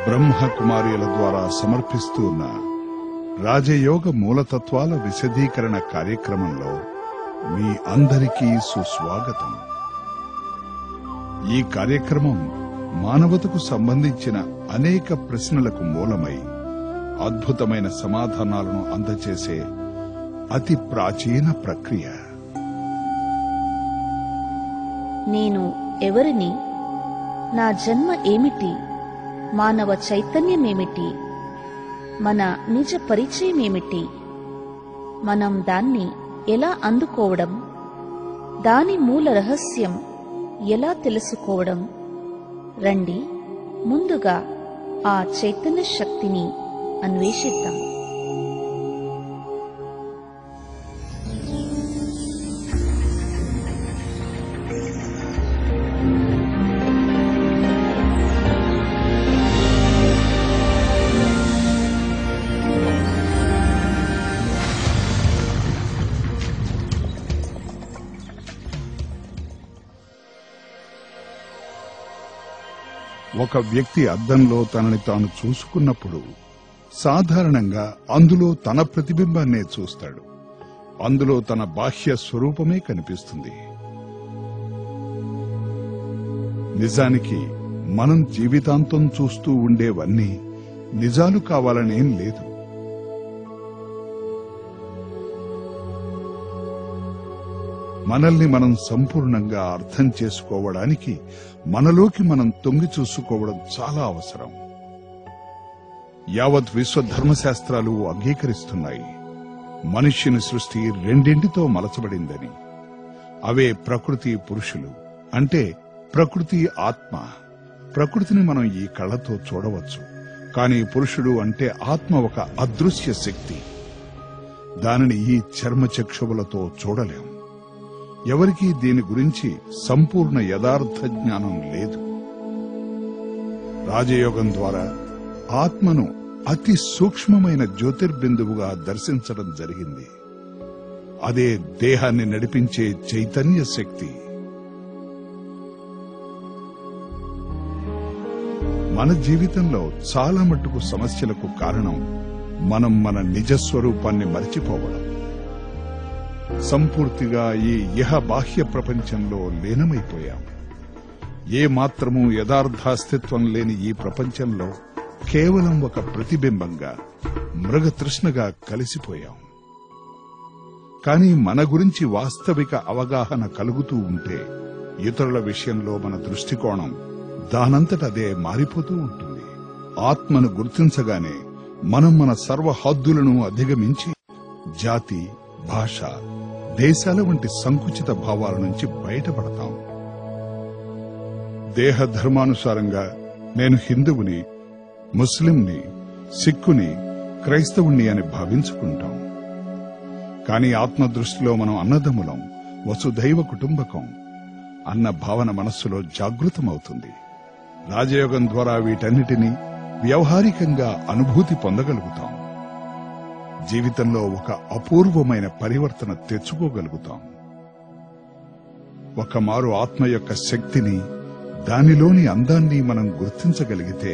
బ్రహ్మకుమార్యుల ద్వారా సమర్పిస్తూ ఉన్న రాజయోగ మూలతత్వాల విశదీకరణ కార్యక్రమంలో మీ అందరికీ సుస్వాగతం. ఈ కార్యక్రమం మానవతకు సంబంధించిన అనేక ప్రశ్నలకు మూలమై అద్భుతమైన సమాధానాలను అందజేసే అతి ప్రాచీన ప్రక్రియ. నేను ఎవరిని, నా జన్మ ఏమిటి, మానవ చైతన్యమేమిటి, మన నిజ పరిచయమేమిటి, మనం దాన్ని ఎలా అందుకోవడం, దాని మూల రహస్యం ఎలా తెలుసుకోవడం? రండి, ముందుగా ఆ చైతన్య శక్తిని అన్వేషిద్దాం. ఒక వ్యక్తి అద్దంలో తనని తాను చూసుకున్నప్పుడు సాధారణంగా అందులో తన ప్రతిబింబాన్నే చూస్తాడు. అందులో తన బాహ్య స్వరూపమే కనిపిస్తుంది. నిజానికి మనం జీవితాంతం చూస్తూ ఉండేవన్నీ నిజాలు కావాలనేం లేదు. మనల్ని మనం సంపూర్ణంగా అర్థం చేసుకోవడానికి మనలోకి మనం తొంగి చూసుకోవడం చాలా అవసరం. యావత్ విశ్వ ధర్మశాస్త్రాలు అంగీకరిస్తున్నాయి, మనుష్యుని సృష్టి రెండింటితో మలచబడిందని. అవే ప్రకృతి పురుషులు, అంటే ప్రకృతి ఆత్మ. ప్రకృతిని మనం ఈ కళ్ళతో చూడవచ్చు, కానీ పురుషుడు అంటే ఆత్మ ఒక అదృశ్య శక్తి. దానిని ఈ చర్మచక్షువులతో చూడలేం. ఎవరికీ దీని గురించి సంపూర్ణ యథార్థ జ్ఞానం లేదు. రాజయోగం ద్వారా ఆత్మను అతి సూక్ష్మమైన జ్యోతిర్బిందువుగా దర్శించడం జరిగింది. అదే దేహాన్ని నడిపించే చైతన్య శక్తి. మన జీవితంలో చాలా మట్టుకు సమస్యలకు కారణం మనం మన నిజస్వరూపాన్ని మరిచిపోవడం. సంపూర్తిగా ఈ ఇహ బాహ్య ప్రపంచంలో లీనమైపోయాం. ఏ మాత్రమూ యథార్థాస్తిత్వం లేని ఈ ప్రపంచంలో కేవలం ఒక ప్రతిబింబంగా, మృగతృష్ణగా కలిసిపోయాం. కానీ మన గురించి వాస్తవిక అవగాహన కలుగుతూ ఉంటే ఇతరుల విషయంలో మన దృష్టికోణం దానంతటదే మారిపోతూ ఉంటుంది. ఆత్మను గుర్తించగానే మనం మన సర్వ హద్దులను అధిగమించి జాతి, భాష, దేశాల వంటి సంకుచిత భావాల నుంచి బయటపడతాం. దేహ ధర్మానుసారంగా నేను హిందువుని, ముస్లింని, సిక్కుని, క్రైస్తవుణ్ణి అని భావించుకుంటాం. కానీ ఆత్మదృష్టిలో మనం అన్నదమ్ములం, వసుదైవ కుటుంబకం అన్న భావన మనస్సులో జాగృతమవుతుంది. రాజయోగం ద్వారా వీటన్నిటినీ వ్యవహారికంగా అనుభూతి పొందగలుగుతాం. జీవితంలో ఒక అపూర్వమైన పరివర్తన తెచ్చుకోగలుగుతాం. ఒకమారు ఆత్మ యొక్క శక్తిని, దానిలోని అందాన్ని మనం గుర్తించగలిగితే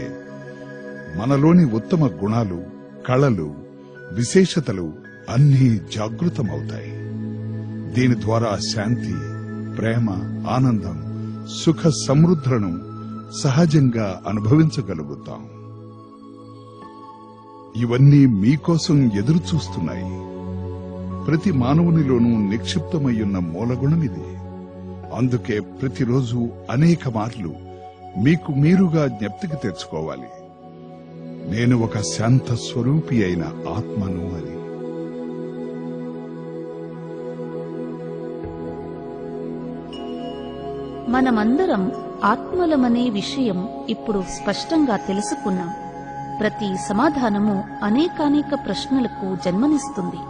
మనలోని ఉత్తమ గుణాలు, కళలు, విశేషతలు అన్నీ జాగృతమవుతాయి. దీని ద్వారా శాంతి, ప్రేమ, ఆనందం, సుఖ సమృద్ధులను సహజంగా అనుభవించగలుగుతాం. ఇవన్నీ మీకోసం ఎదురు చూస్తున్నాయి. ప్రతి మానవునిలోనూ నిక్షిప్తమయ్యున్న మూలగుణమిది. అందుకే ప్రతిరోజు అనేక మార్లు మీకు మీరుగా జ్ఞప్తికి తెచ్చుకోవాలి, నేను ఒక శాంత స్వరూపి అయిన ఆత్మను అని. మనమందరం ఆత్మలమనే విషయం ఇప్పుడు స్పష్టంగా తెలుసుకున్నాం. ప్రతి సమాధానము అనేకానేక ప్రశ్నలకు జన్మనిస్తుంది.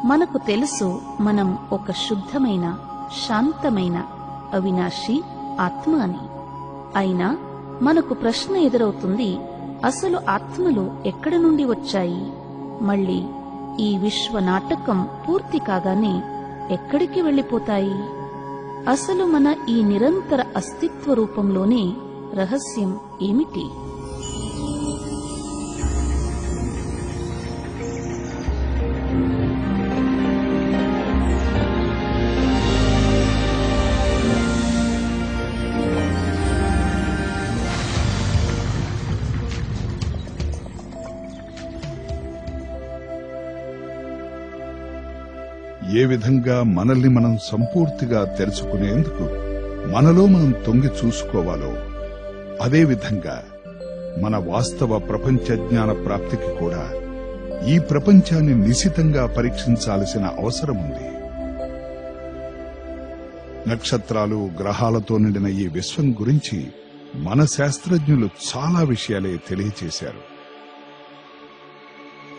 మనకు తెలుసు మనం ఒక శుద్ధమైన, శాంతమైన, అవినాశి ఆత్మ అని. అయినా మనకు ప్రశ్న ఎదురవుతుంది, అసలు ఆత్మలు ఎక్కడి నుండి వచ్చాయి? మళ్ళీ ఈ విశ్వ నాటకం పూర్తి కాగానే ఎక్కడికి వెళ్లిపోతాయి? అసలు మన ఈ నిరంతర అస్తిత్వ రూపంలోనే రహస్యం ఏమిటి? ఏ విధంగా మనల్ని మనం సంపూర్తిగా తెలుసుకునేందుకు మనలో మనం తొంగి చూసుకోవాలో అదే విధంగా మన వాస్తవ ప్రపంచ జ్ఞాన ప్రాప్తికి కూడా ఈ ప్రపంచాన్ని నిశితంగా పరీక్షించాల్సిన అవసరం ఉంది. నక్షత్రాలు, గ్రహాలతో నిండిన ఈ విశ్వం గురించి మన శాస్త్రజ్ఞులు చాలా విషయాలే తెలియచేశారు.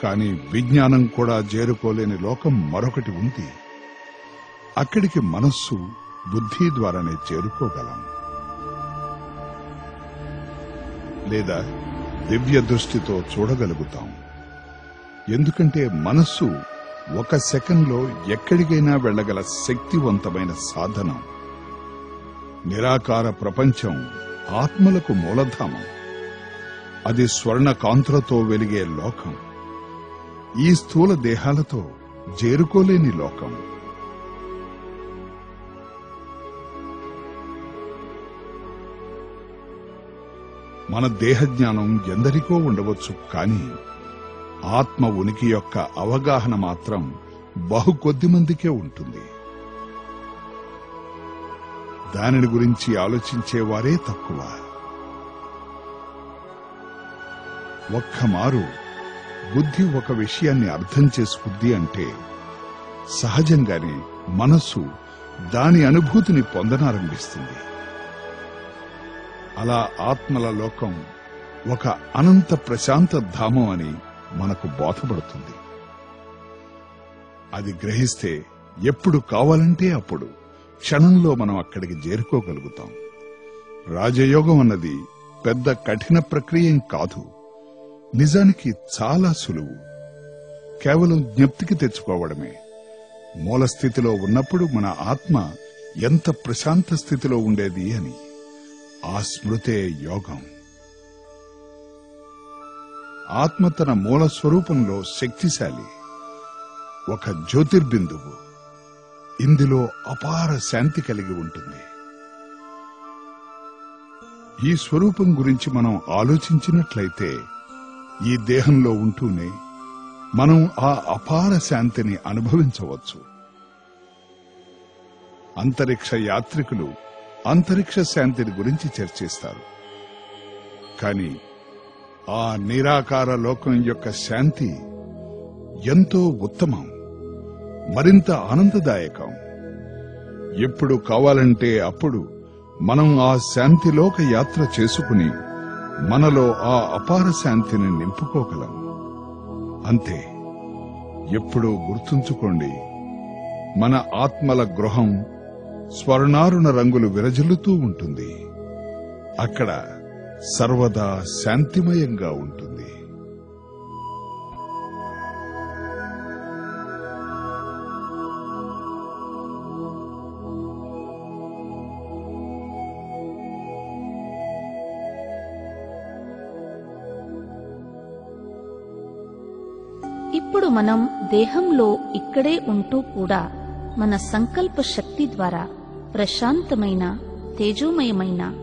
కానీ విజ్ఞానం కూడా చేరుకోలేని లోకం మరొకటి ఉంది. అక్కడికి మనస్సు, బుద్ధి ద్వారానే చేరుకోగలం. లేదా దివ్య దృష్టితో చూడగలుగుతాం. ఎందుకంటే మనస్సు ఒక సెకండ్లో ఎక్కడికైనా వెళ్లగల శక్తివంతమైన సాధనం. నిరాకార ప్రపంచం ఆత్మలకు మూలధామం. అది స్వర్ణ కాంతులతో వెలిగే లోకం. ఈ స్థూల దేహాలతో చేరుకోలేని లోకం. మన దేహజ్ఞానం ఎందరికో ఉండవచ్చు, కానీ ఆత్మ ఉనికి యొక్క అవగాహన మాత్రం బహు కొద్ది మందికే ఉంటుంది. దానిని గురించి ఆలోచించేవారే తక్కువ. ఒక్కమారు బుద్ధి ఒక విషయాన్ని అర్థం చేసుకుంది అంటే సహజంగానే మనస్సు దాని అనుభూతిని పొందనారంభిస్తుంది. అలా ఆత్మల లోకం ఒక అనంత ప్రశాంత ధామం అని మనకు బోధపడుతుంది. అది గ్రహిస్తే ఎప్పుడు కావాలంటే అప్పుడు క్షణంలో మనం అక్కడికి చేరుకోగలుగుతాం. రాజయోగం అన్నది పెద్ద కఠిన ప్రక్రియ కాదు. నిజానికి చాలా సులువు. కేవలం జ్ఞప్తికి తెచ్చుకోవడమే. మూల స్థితిలో ఉన్నప్పుడు మన ఆత్మ ఎంత ప్రశాంత స్థితిలో ఉండేది అని. ఆ స్మృతే యోగం. ఆత్మ తన మూల స్వరూపంలో శక్తిశాలి. ఒక జ్యోతిర్బిందువు. ఇందులో అపార శాంతి కలిగి ఉంటుంది. ఈ స్వరూపం గురించి మనం ఆలోచించినట్లయితే ఈ దేహంలో ఉంటూనే మనం ఆ అపార శాంతిని అనుభవించవచ్చు. అంతరిక్ష యాత్రికులు అంతరిక్ష శాంతిని గురించి చర్చిస్తారు. కానీ ఆ నిరాకార లోకం యొక్క శాంతి ఎంతో ఉత్తమం, మరింత ఆనందదాయకం. ఎప్పుడు కావాలంటే అప్పుడు మనం ఆ శాంతిలోక యాత్ర చేసుకుని మనలో ఆ అపార శాంతిని నింపుకోగలం. అంతే. ఎప్పుడూ గుర్తుంచుకోండి, మన ఆత్మల గృహం స్వర్ణారుణ రంగులు విరజిల్లుతూ ఉంటుంది. అక్కడ సర్వదా శాంతిమయంగా ఉంటుంది. ఇప్పుడు మనం దేహంలో ఇక్కడే ఉంటూ కూడా మన సంకల్ప శక్తి ద్వారా ప్రశాంతమైన, తేజోమయమైన,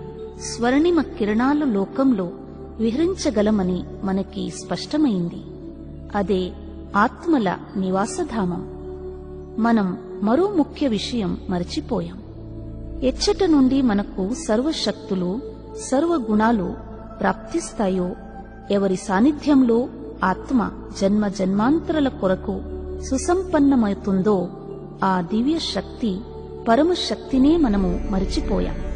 స్వర్ణిమ కిరణాల లోకంలో విహరించగలమని మనకి స్పష్టమైంది. అదే ఆత్మల నివాసధామం. మనం మరో ముఖ్య విషయం మరచిపోయాం. ఎచ్చట నుండి మనకు సర్వశక్తులు, సర్వగుణాలు ప్రాప్తిస్తాయో, ఎవరి సాన్నిధ్యంలో ఆత్మ జన్మ జన్మాంతరాల కొరకు సుసంపన్నమవుతుందో ఆ దివ్య శక్తి, పరమశక్తినే మనము మరిచిపోయాం.